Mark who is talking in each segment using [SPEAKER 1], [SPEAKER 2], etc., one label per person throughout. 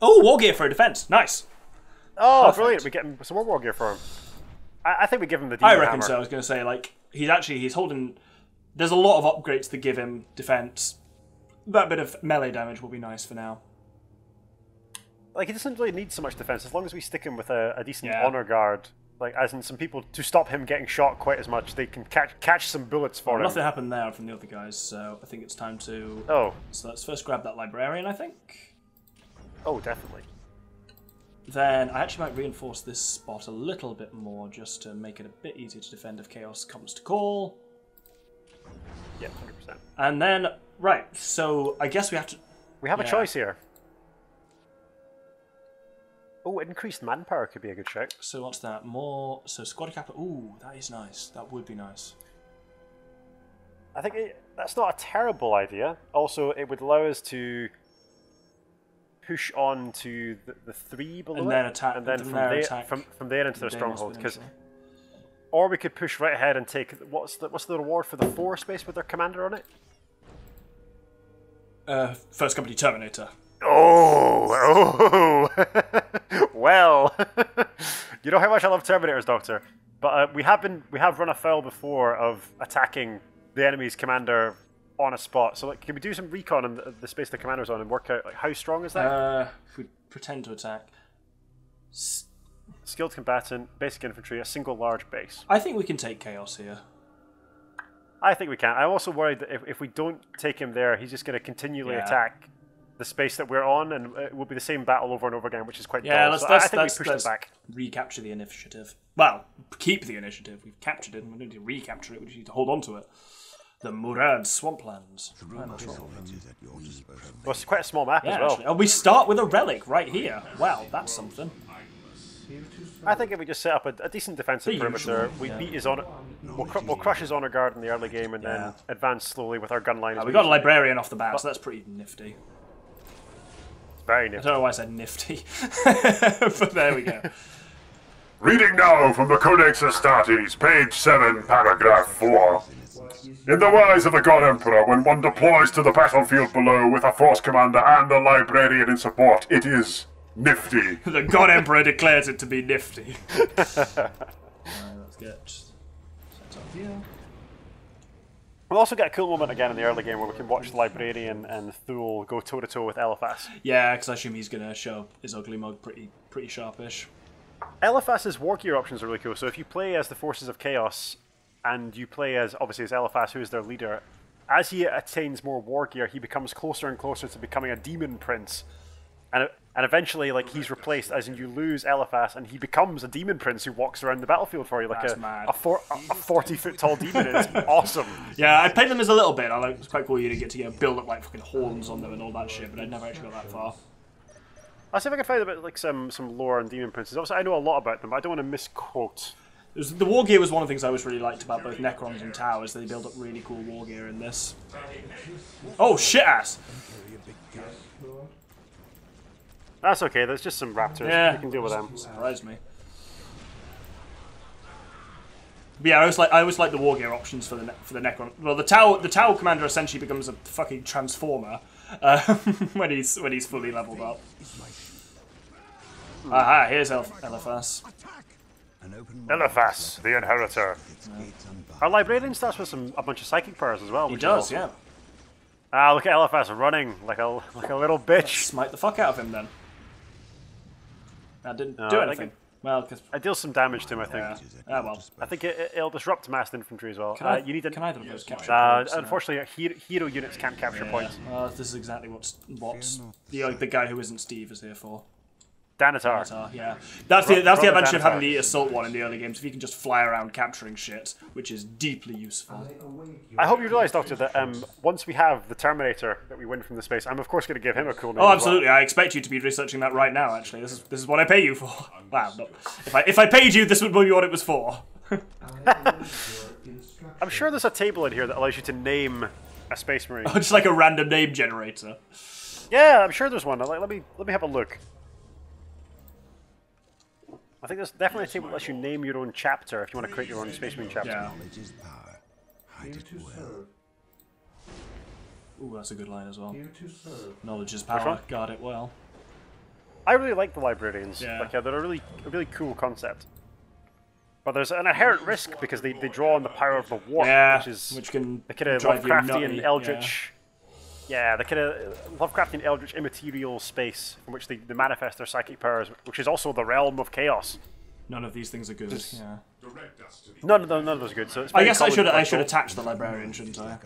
[SPEAKER 1] Oh, war gear for a defense. Nice.
[SPEAKER 2] Oh,
[SPEAKER 1] Perfect.
[SPEAKER 2] brilliant! We get him some more war gear for him. I think we give him the.
[SPEAKER 1] I reckon
[SPEAKER 2] hammer.
[SPEAKER 1] so. I was going to say, like, he's holding. There's a lot of upgrades that give him defense. That bit of melee damage will be nice for now.
[SPEAKER 2] Like, he doesn't really need so much defense as long as we stick him with a decent honor guard. Like, as in some people, to stop him getting shot quite as much, they can catch some bullets for him.
[SPEAKER 1] Nothing happened there from the other guys, so I think it's time to.
[SPEAKER 2] Oh.
[SPEAKER 1] So let's first grab that librarian, I think.
[SPEAKER 2] Oh, definitely.
[SPEAKER 1] Then I actually might reinforce this spot a little bit more just to make it a bit easier to defend if chaos comes to call.
[SPEAKER 2] Yeah, 100%.
[SPEAKER 1] And then, right, so I guess we have to.
[SPEAKER 2] We have a choice here. Oh, increased manpower could be a good shout.
[SPEAKER 1] So what's that? More. So squad capital. Ooh, that is nice. That would be nice.
[SPEAKER 2] I think that's not a terrible idea. Also, it would allow us to push on to the 3 below
[SPEAKER 1] and then attack,
[SPEAKER 2] and then from there into their stronghold. Or we could push right ahead and take what's the reward for the 4 space with their commander on it?
[SPEAKER 1] First company Terminator.
[SPEAKER 2] Oh, well, you know how much I love Terminators, Doctor. But we have run afoul before of attacking the enemy's commander on a spot. So, like, can we do some recon on the space the commander's on and work out, like, how strong is that?
[SPEAKER 1] If we pretend to attack.
[SPEAKER 2] Skilled combatant, basic infantry, a single large base.
[SPEAKER 1] I think we can take chaos here.
[SPEAKER 2] I think we can. I'm also worried that if we don't take him there, he's just going to continually attack the space that we're on, and it will be the same battle over and over again, which is quite dull.
[SPEAKER 1] Let's,
[SPEAKER 2] so I think we push them back.
[SPEAKER 1] Recapture the initiative. Well, keep the initiative. We've captured it, and we don't need to recapture it. We just need to hold on to it. The Murad Swamplands.
[SPEAKER 2] Well, it's quite a small map as well.
[SPEAKER 1] Actually. Oh, we start with a relic right here. Wow, that's something.
[SPEAKER 2] I think if we just set up a decent defensive perimeter, we beat his honor, we'll crush his honor guard in the early game, and then advance slowly with our gun line.
[SPEAKER 1] We got a librarian off the bat, so that's pretty nifty.
[SPEAKER 2] Very nifty.
[SPEAKER 1] I don't know why I said nifty, but there we go.
[SPEAKER 3] Reading now from the Codex Astartes, page 7, paragraph 4. In the wise of the God Emperor, when one deploys to the battlefield below with a force commander and a librarian in support, it is nifty.
[SPEAKER 1] The God Emperor declares it to be nifty. Let's get set up here.
[SPEAKER 2] We'll also get a cool moment again in the early game where we can watch the librarian and Thule go toe-to-toe with Eliphas.
[SPEAKER 1] Yeah, because I assume he's going to show up his ugly mug pretty sharpish.
[SPEAKER 2] Eliphas's war gear options are really cool. So if you play as the Forces of Chaos, and you play as, obviously, as Eliphas, who is their leader, as he attains more war gear, he becomes closer and closer to becoming a demon prince. And eventually, like, he's replaced, as in you lose Eliphas, and he becomes a demon prince who walks around the battlefield for you, like a 40-foot tall demon. It's awesome.
[SPEAKER 1] Yeah, I played them as a little bit. It's quite cool you to get to build up like fucking horns on them and all that shit, but I never actually got that far.
[SPEAKER 2] I'll see if I can find a bit like some lore on demon princes. Obviously, I know a lot about them, but I don't want to misquote.
[SPEAKER 1] The war gear was one of the things I always really liked about both Necrons and Tau, is they build up really cool war gear in this. Oh, shit ass!
[SPEAKER 2] That's okay, there's just some raptors.
[SPEAKER 1] Yeah,
[SPEAKER 2] you can deal with them.
[SPEAKER 1] Surprised me. But yeah, I always like the war gear options for the Necron. Well, the Tau commander essentially becomes a fucking transformer when he's fully leveled up. Aha, here's Eliphas.
[SPEAKER 2] Eliphas, the Inheritor. Our librarian starts with a bunch of psychic powers as well.
[SPEAKER 1] He does, yeah.
[SPEAKER 2] Ah, look at Eliphas running like a little bitch.
[SPEAKER 1] Let's smite the fuck out of him then. That didn't do anything. Well, because
[SPEAKER 2] I deal some damage to him, I think.
[SPEAKER 1] Yeah. Well.
[SPEAKER 2] I think it'll disrupt massed infantry as well.
[SPEAKER 1] Can either of those capture points?
[SPEAKER 2] Unfortunately, hero units can't capture points.
[SPEAKER 1] Well, this is exactly what the guy who isn't Steve is here for.
[SPEAKER 2] Danatar.
[SPEAKER 1] Yeah. That's the advantage of having the assault one in the early games. If you can just fly around capturing shit, which is deeply useful.
[SPEAKER 2] I hope you realise, Doctor, that once we have the Terminator that we win from the space, I'm of course going to give him a cool name.
[SPEAKER 1] Oh, absolutely! I expect you to be researching that right now. Actually, this is what I pay you for. Wow. No. If I paid you, this would be what it was for.
[SPEAKER 2] I'm sure there's a table in here that allows you to name a Space Marine.
[SPEAKER 1] Oh, just like a random name generator.
[SPEAKER 2] Yeah, I'm sure there's one. Let me have a look. I think there's definitely a table that lets you name your own chapter if you want to create your own Space Marine chapter.
[SPEAKER 1] Yeah. Ooh, that's a good line as well. Knowledge is power. Guard it well.
[SPEAKER 2] I really like the librarians.
[SPEAKER 1] Yeah.
[SPEAKER 2] Like, they're a really cool concept. But there's an inherent risk because they draw on the power of the warp,
[SPEAKER 1] which can
[SPEAKER 2] the kind of
[SPEAKER 1] drive you
[SPEAKER 2] Lovecraftian
[SPEAKER 1] nutty,
[SPEAKER 2] eldritch. Yeah, the kind of Lovecraftian eldritch immaterial space from which they manifest their psychic powers, which is also the realm of chaos.
[SPEAKER 1] None of these things are good. Yeah.
[SPEAKER 2] None of those are good. So it's
[SPEAKER 1] I guess I
[SPEAKER 2] common
[SPEAKER 1] should attach the librarian, shouldn't I?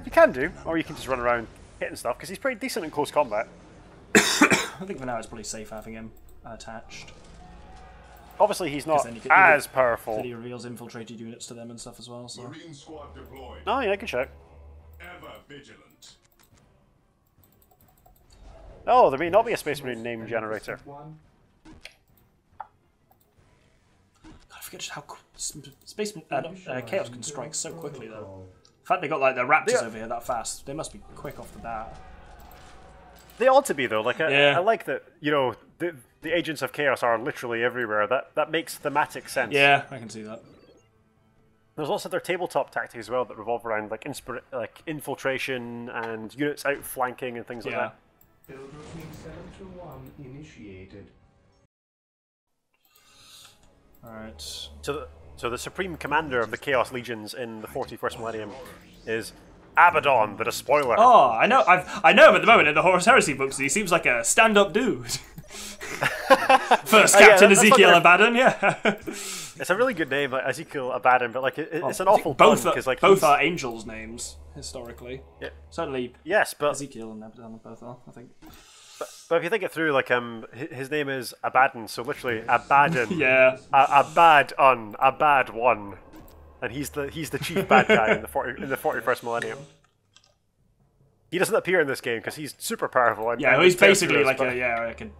[SPEAKER 2] You can do, or you can just run around hitting stuff because he's pretty decent in close combat.
[SPEAKER 1] I think for now it's probably safe having him attached.
[SPEAKER 2] Obviously, he's not
[SPEAKER 1] Then
[SPEAKER 2] as powerful.
[SPEAKER 1] Then he reveals infiltrated units to them and stuff as well. So.
[SPEAKER 3] Marine squad deployed.
[SPEAKER 2] Oh yeah, I can check.
[SPEAKER 3] Ever vigilant.
[SPEAKER 2] Oh, there may not be a Space Marine name generator.
[SPEAKER 1] I forget just how Chaos can strike so quickly though. In fact, they got like their raptors over here that fast. They must be quick off the bat.
[SPEAKER 2] They ought to be though. Like I like that. You know, the agents of chaos are literally everywhere. That makes thematic sense.
[SPEAKER 1] Yeah, I can see that.
[SPEAKER 2] There's also their tabletop tactics as well that revolve around like infiltration and units outflanking and things like that.
[SPEAKER 1] Alright.
[SPEAKER 2] So the supreme commander of the Chaos Legions in the 41st Millennium is Abaddon, the Despoiler.
[SPEAKER 1] Oh, I know him at the moment in the Horus Heresy books. He seems like a stand-up dude. First Captain Ezekiel Abaddon, yeah.
[SPEAKER 2] It's a really good name, like Ezekiel Abaddon, but like it's an awful
[SPEAKER 1] both
[SPEAKER 2] pun because like
[SPEAKER 1] both are angels' names historically.
[SPEAKER 2] Yeah.
[SPEAKER 1] Certainly.
[SPEAKER 2] Yes, but
[SPEAKER 1] Ezekiel and Abaddon both are, I think.
[SPEAKER 2] But if you think it through, like his name is Abaddon, so literally Abaddon.
[SPEAKER 1] Yeah.
[SPEAKER 2] A bad one, and he's the chief bad guy in the 41st Millennium. He doesn't appear in this game because he's super powerful. And,
[SPEAKER 1] he's basically like a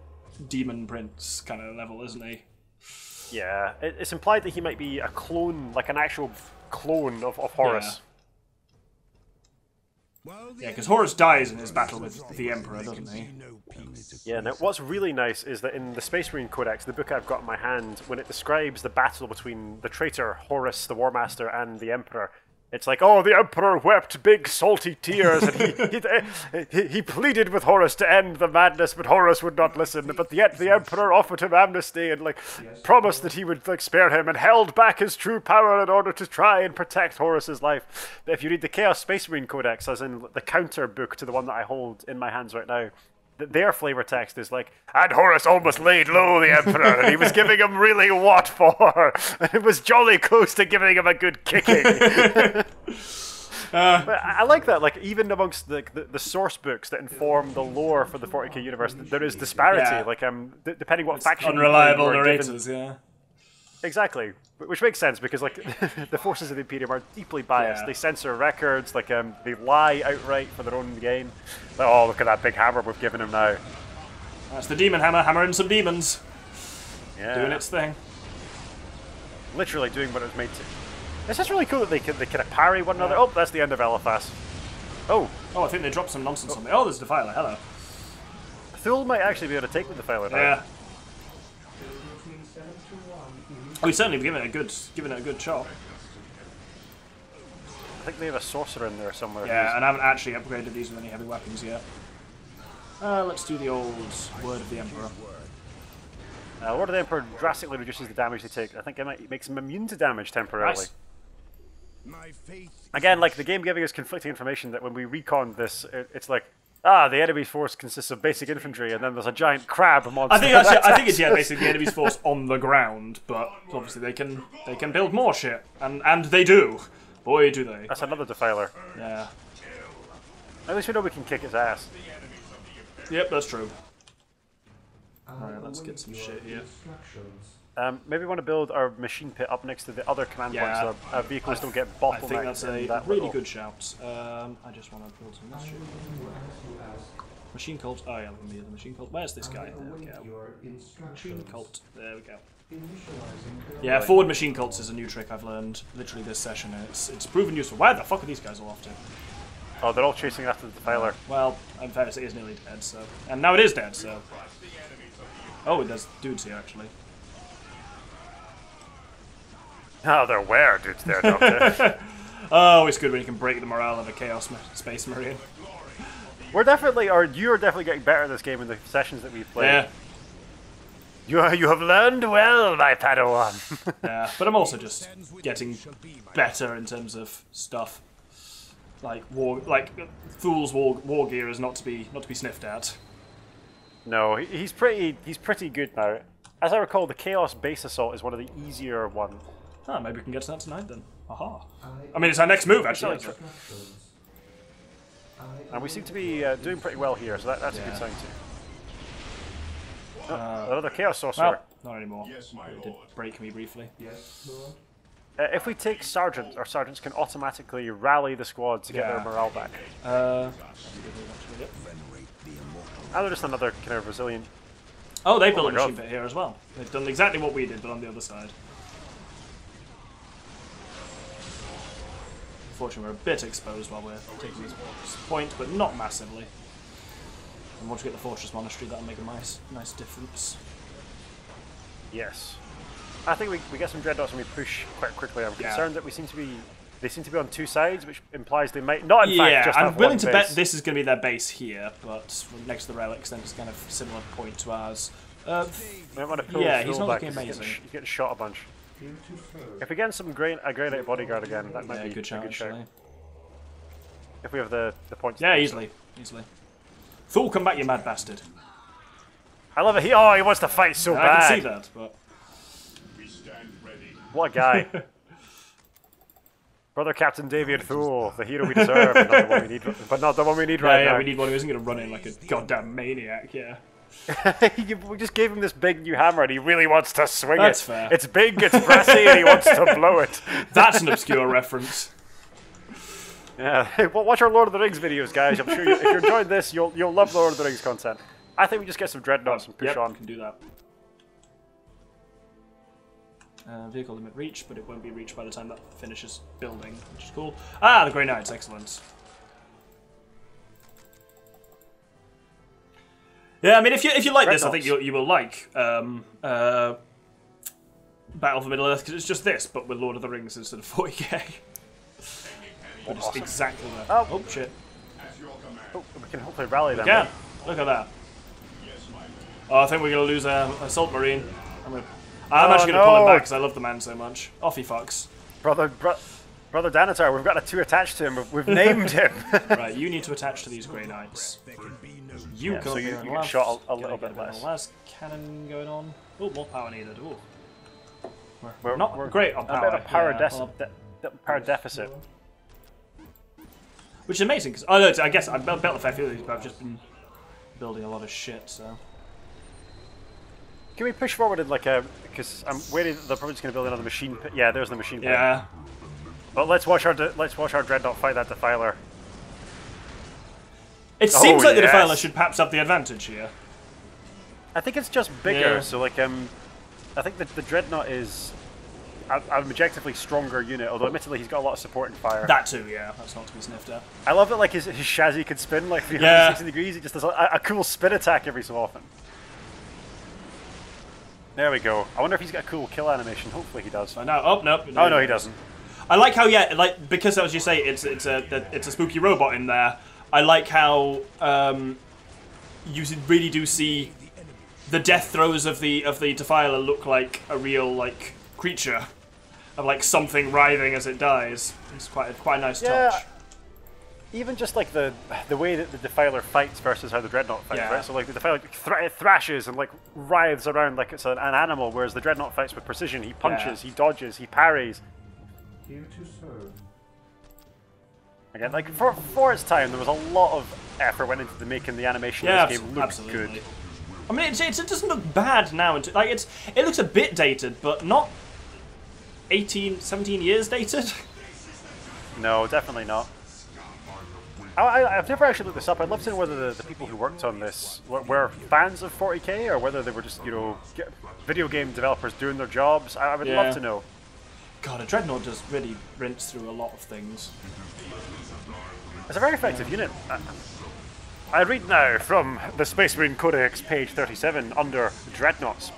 [SPEAKER 1] demon prince kind of level, isn't he?
[SPEAKER 2] Yeah, it's implied that he might be a clone, like an actual clone of Horus.
[SPEAKER 1] Yeah, because Horus dies in his battle with the Emperor, doesn't he?
[SPEAKER 2] Yeah, now what's really nice is that in the Space Marine Codex, the book I've got in my hand, when it describes the battle between the traitor Horus, the War Master, and the Emperor, it's like, oh, the Emperor wept big salty tears, and he pleaded with Horus to end the madness, but Horus would not listen. But yet the Emperor offered him amnesty and promised that he would spare him, and held back his true power in order to try and protect Horus's life. But if you read the Chaos Space Marine Codex, as in the counter book to the one that I hold in my hands right now, their flavor text is like, and Horus almost laid low the Emperor, and he was giving him really what for, and it was jolly close to giving him a good kicking. But I like that, like, even amongst the source books that inform the lore for the 40k universe, there is disparity, like, depending what faction
[SPEAKER 1] unreliable
[SPEAKER 2] you are
[SPEAKER 1] narrators,
[SPEAKER 2] given. Exactly, which makes sense because like the forces of the Imperium are deeply biased. They censor records, like they lie outright for their own gain. Like, oh, look at that big hammer we've given him now.
[SPEAKER 1] That's the demon hammer, hammering some demons.
[SPEAKER 2] Yeah,
[SPEAKER 1] doing its thing.
[SPEAKER 2] Literally doing what it was made to. It's just really cool that they kind of parry one another. Oh, that's the end of Eliphas. Oh,
[SPEAKER 1] I think they dropped some nonsense on me. Oh, there's Defiler. Hello.
[SPEAKER 2] Thule might actually be able to take with Defiler now.
[SPEAKER 1] Yeah. Oh, he's certainly giving it a good shot.
[SPEAKER 2] I think they have a sorcerer in there somewhere.
[SPEAKER 1] Yeah, and I haven't actually upgraded these with any heavy weapons yet. Let's do the old Word of the Emperor.
[SPEAKER 2] Word of the Emperor drastically reduces the damage they take. I think it makes them immune to damage temporarily.
[SPEAKER 1] Nice.
[SPEAKER 2] Again, like the game giving us conflicting information that when we recon this, it's like, the enemy's force consists of basic infantry, and then there's a giant crab monster.
[SPEAKER 1] I think it's basically the enemy's force on the ground, but obviously they can build more shit, and they do. Boy, do they.
[SPEAKER 2] That's another Defiler.
[SPEAKER 1] Yeah.
[SPEAKER 2] At least we know we can kick its ass.
[SPEAKER 1] Yep, that's true. Alright, let's get some shit here.
[SPEAKER 2] Maybe we want to build our machine pit up next to the other command points so our vehicles don't get bottlenecked.
[SPEAKER 1] I think that's a really good shout. I just want to build some of this shit. Machine cult. Oh yeah, let me the machine cult. Where's this guy? There we go. Machine cult. There we go. Yeah, forward machine cults is a new trick I've learned literally this session, and it's proven useful. Where the fuck are these guys all off to?
[SPEAKER 2] Oh, they're all chasing after the Defiler.
[SPEAKER 1] Well, in fairness, it is nearly dead, so... And now it is dead, so... Oh, there's dudes here, actually.
[SPEAKER 2] Oh, there were dudes there, Doctor.
[SPEAKER 1] Oh, it's good when you can break the morale of a Chaos Space Marine.
[SPEAKER 2] We're definitely, or you're definitely getting better at this game in the sessions that we've played.
[SPEAKER 1] Yeah.
[SPEAKER 2] You have learned well, my Padawan.
[SPEAKER 1] Yeah, but I'm also just getting better in terms of stuff. Like Thule's war gear is not to be sniffed at.
[SPEAKER 2] No, he's pretty good now. As I recall, the Chaos Base Assault is one of the easier ones.
[SPEAKER 1] Ah, maybe we can get to that tonight then. Aha. I mean, it's our next move, actually.
[SPEAKER 2] And we seem to be doing pretty well here, so that's a good sign too. Another Chaos Sorcerer.
[SPEAKER 1] Well, not anymore. It did break me briefly.
[SPEAKER 2] If we take Sergeants, our Sergeants can automatically rally the squad to get their morale back. And they're just another kind of resilient...
[SPEAKER 1] Oh, they built a machine pit here as well. They've done exactly what we did, but on the other side. Unfortunately, we're a bit exposed while we're taking this point, but not massively. And once we get the Fortress Monastery, that'll make a nice difference.
[SPEAKER 2] Yes. I think we get some Dreadnoughts and we push quite quickly. I'm concerned that they seem to be on two sides, which implies they might not in fact just have
[SPEAKER 1] I'm willing
[SPEAKER 2] one
[SPEAKER 1] to
[SPEAKER 2] base.
[SPEAKER 1] bet this is going to be their base here, but next to the relics, then it's kind of similar point to ours.
[SPEAKER 2] Might want to pull
[SPEAKER 1] he's not
[SPEAKER 2] back.
[SPEAKER 1] looking amazing.
[SPEAKER 2] He's getting shot a bunch. If we get some a Grey Bodyguard again, that might be
[SPEAKER 1] a good shout.
[SPEAKER 2] If we have the points.
[SPEAKER 1] Yeah, easily. Thule, come back, you mad bastard.
[SPEAKER 2] I love it. He wants to fight so bad.
[SPEAKER 1] I can see that, but...
[SPEAKER 2] What a guy. Brother Captain Davian Thule, the hero we deserve, but not the one we need right now.
[SPEAKER 1] Yeah, we need one who isn't going to run in like a goddamn maniac, yeah.
[SPEAKER 2] We just gave him this big new hammer and he really wants to swing it.
[SPEAKER 1] That's fair.
[SPEAKER 2] It's big, it's brassy, and he wants to blow it.
[SPEAKER 1] That's an obscure reference.
[SPEAKER 2] Yeah, well, watch our Lord of the Rings videos, guys. I'm sure if you're enjoying this, you'll love Lord of the Rings content. I think we just get some Dreadnoughts and push on.
[SPEAKER 1] We can do that. Vehicle limit reach, but it won't be reached by the time that finishes building, which is cool. Ah, the Grey Knights, excellent. Yeah, I mean, if you like this, I think you will like Battle for Middle-earth, because it's just this, but with Lord of the Rings instead of 40k. But it's exactly that. Oh, shit.
[SPEAKER 2] Oh, we can hopefully rally them.
[SPEAKER 1] Yeah, look at that. Oh, I think we're going to lose an Assault Marine. I'm actually going to pull him back because I love the man so much. Off he fucks.
[SPEAKER 2] Brother Danatar, we've got a 2 attached to him. We've named him.
[SPEAKER 1] Right, you need to attach to these Grey Knights. You come
[SPEAKER 2] so
[SPEAKER 1] here and
[SPEAKER 2] get shot a little bit less.
[SPEAKER 1] Last cannon going on. Oh, more power needed. Ooh.
[SPEAKER 2] We're
[SPEAKER 1] not great on power.
[SPEAKER 2] A bit of power deficit.
[SPEAKER 1] Which is amazing because I guess I built a fair few of these, but I've just been building a lot of shit. So.
[SPEAKER 2] Can we push forward in like a... Because I'm worried that they're probably just going to build another machine pit. Yeah, there's the machine pit.
[SPEAKER 1] Yeah.
[SPEAKER 2] But let's watch our Dreadnought fight that Defiler.
[SPEAKER 1] It seems like the Defiler should perhaps have the advantage here.
[SPEAKER 2] I think it's just bigger, so like I think the Dreadnought is an objectively stronger unit, although admittedly he's got a lot of support and fire.
[SPEAKER 1] That too, yeah, that's not to be sniffed at.
[SPEAKER 2] I love that like his chassis can spin like 360 degrees, he just does a cool spin attack every so often. There we go. I wonder if he's got a cool kill animation. Hopefully he does.
[SPEAKER 1] I know. Oh no.
[SPEAKER 2] Oh no, he doesn't.
[SPEAKER 1] I like how because as you say, it's a spooky robot in there. I like how you really do see the death throes of the Defiler look like a real creature of like something writhing as it dies. It's quite a nice touch.
[SPEAKER 2] Even just like the way that the Defiler fights versus how the Dreadnought fights, right? So like the Defiler thrashes and like writhes around like it's an animal, whereas the Dreadnought fights with precision. He punches, he dodges, he parries.
[SPEAKER 3] Here to serve.
[SPEAKER 2] Again, like for its time, there was a lot of effort went into making the animation of this game look good.
[SPEAKER 1] I mean, it doesn't look bad now. Like it looks a bit dated, but not 17 years dated.
[SPEAKER 2] No, definitely not. I've never actually looked this up. I'd love to know whether the people who worked on this were fans of 40k or whether they were just, video game developers doing their jobs. I would love to know.
[SPEAKER 1] God, a Dreadnought does really rinse through a lot of things.
[SPEAKER 2] It's a very effective unit. I read now from the Space Marine Codex, page 37, under Dreadnoughts.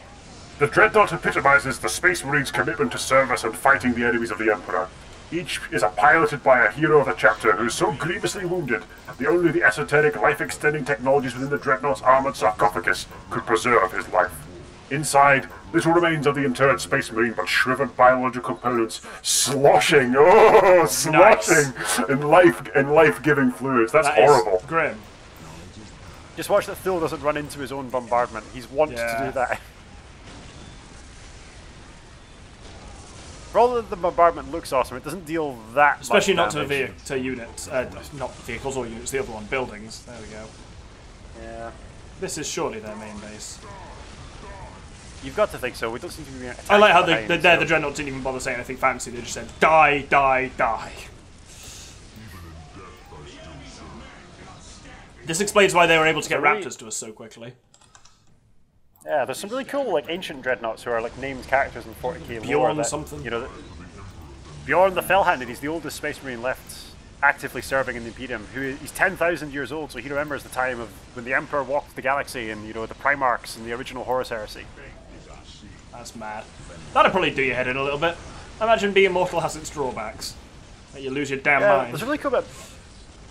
[SPEAKER 3] The Dreadnought epitomizes the Space Marine's commitment to service and fighting the enemies of the Emperor. Each is piloted by a hero of the chapter who is so grievously wounded that only the esoteric, life-extending technologies within the Dreadnought's armored sarcophagus could preserve his life. Inside, little remains of the interred Space Marine, but shriveled biological components sloshing, sloshing in life-giving fluids. That's horrible.
[SPEAKER 1] Grim.
[SPEAKER 2] Just watch that Thule doesn't run into his own bombardment. He's wont to do that. For all that the bombardment looks awesome, it doesn't deal that
[SPEAKER 1] Especially
[SPEAKER 2] much
[SPEAKER 1] not
[SPEAKER 2] damage.
[SPEAKER 1] to units. Not vehicles or units, the other one. Buildings. There we go.
[SPEAKER 2] Yeah.
[SPEAKER 1] This is surely their main base.
[SPEAKER 2] You've got to think so. We don't seem to be being attacked
[SPEAKER 1] I like how
[SPEAKER 2] behind,
[SPEAKER 1] the Dreadnought didn't even bother saying anything fancy. They just said, die, die, die. This explains why they were able to get Raptors to us so quickly.
[SPEAKER 2] Yeah, there's some really cool like ancient dreadnoughts who are like named characters in 40k lore.
[SPEAKER 1] Bjorn
[SPEAKER 2] that,
[SPEAKER 1] something.
[SPEAKER 2] You know, Bjorn the Fell-Handed. He's the oldest Space Marine left actively serving in the Imperium. He's 10,000 years old, so he remembers the time of when the Emperor walked the galaxy and the Primarchs and the original Horus Heresy.
[SPEAKER 1] That's mad. That'd probably do your head in a little bit. Imagine being immortal has its drawbacks. That you lose your damn mind.
[SPEAKER 2] There's a really cool bit.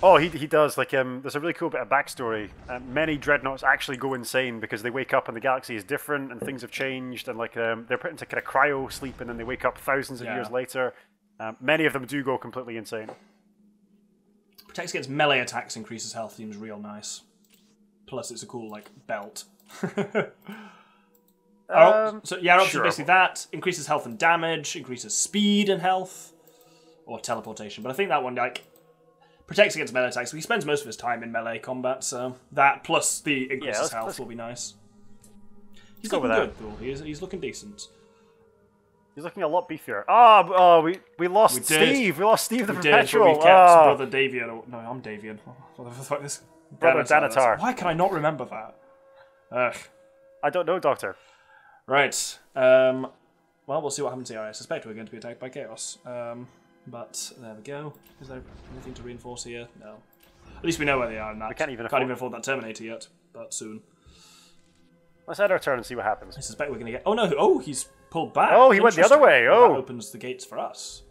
[SPEAKER 2] Oh, he does. Like, there's a really cool bit of backstory. Many dreadnoughts actually go insane because they wake up and the galaxy is different and things have changed, and like they're put into kind of cryo sleep and then they wake up thousands of years later. Many of them do go completely insane.
[SPEAKER 1] Protects against melee attacks, increases health, seems real nice. Plus, it's a cool like belt. Our options are basically that. Increases health and damage, increases speed and health, or teleportation. But I think that one like protects against melee attacks. He spends most of his time in melee combat, so that plus the increases health will be nice. He's looking good, though. He's looking decent.
[SPEAKER 2] He's looking a lot beefier. We lost Steve. We lost Steve the Perpetual.
[SPEAKER 1] We kept Brother Davian. No, I'm Davian. What the fuck is
[SPEAKER 2] Brother Danatar.
[SPEAKER 1] Why can I not remember that? Ugh.
[SPEAKER 2] I don't know, Doctor.
[SPEAKER 1] Right. Well, we'll see what happens here. I suspect we're going to be attacked by Chaos. But there we go. Is there anything to reinforce here? No. At least we know where they are in that.
[SPEAKER 2] We can't even
[SPEAKER 1] afford that Terminator yet, but soon.
[SPEAKER 2] Let's end our turn and see what happens.
[SPEAKER 1] I suspect we're going to get... Oh, no. Oh, he's pulled back.
[SPEAKER 2] Oh, he went the other way.
[SPEAKER 1] Well,
[SPEAKER 2] oh.
[SPEAKER 1] that opens the gates for us.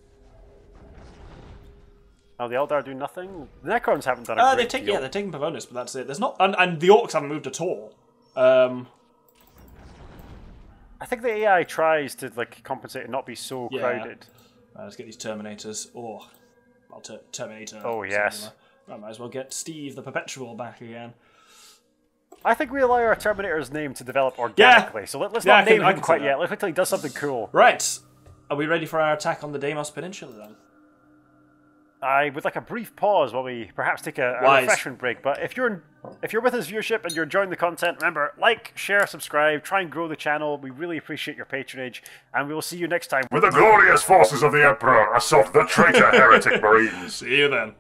[SPEAKER 2] Oh, the Eldar do nothing? The Necrons haven't done a great deal.
[SPEAKER 1] Yeah, they're taking Pavonis, but that's it. There's not... And the Orks haven't moved at all.
[SPEAKER 2] I think the AI tries to like compensate and not be so crowded.
[SPEAKER 1] Let's get these Terminators. Oh, well, Terminator.
[SPEAKER 2] Oh, yes.
[SPEAKER 1] I might as well get Steve the Perpetual back again.
[SPEAKER 2] I think we allow our Terminator's name to develop organically, so let's not name him quite yet. Let's wait till he does something cool.
[SPEAKER 1] Right. Are we ready for our attack on the Deimos Peninsula then?
[SPEAKER 2] I would like a brief pause while we perhaps take a refreshment break. But if you're with us viewership and you're enjoying the content, remember, like, share, subscribe, try and grow the channel. We really appreciate your patronage, and we will see you next time.
[SPEAKER 3] With the glorious forces of the Emperor assault the traitor Heretic Marines.
[SPEAKER 1] See you then.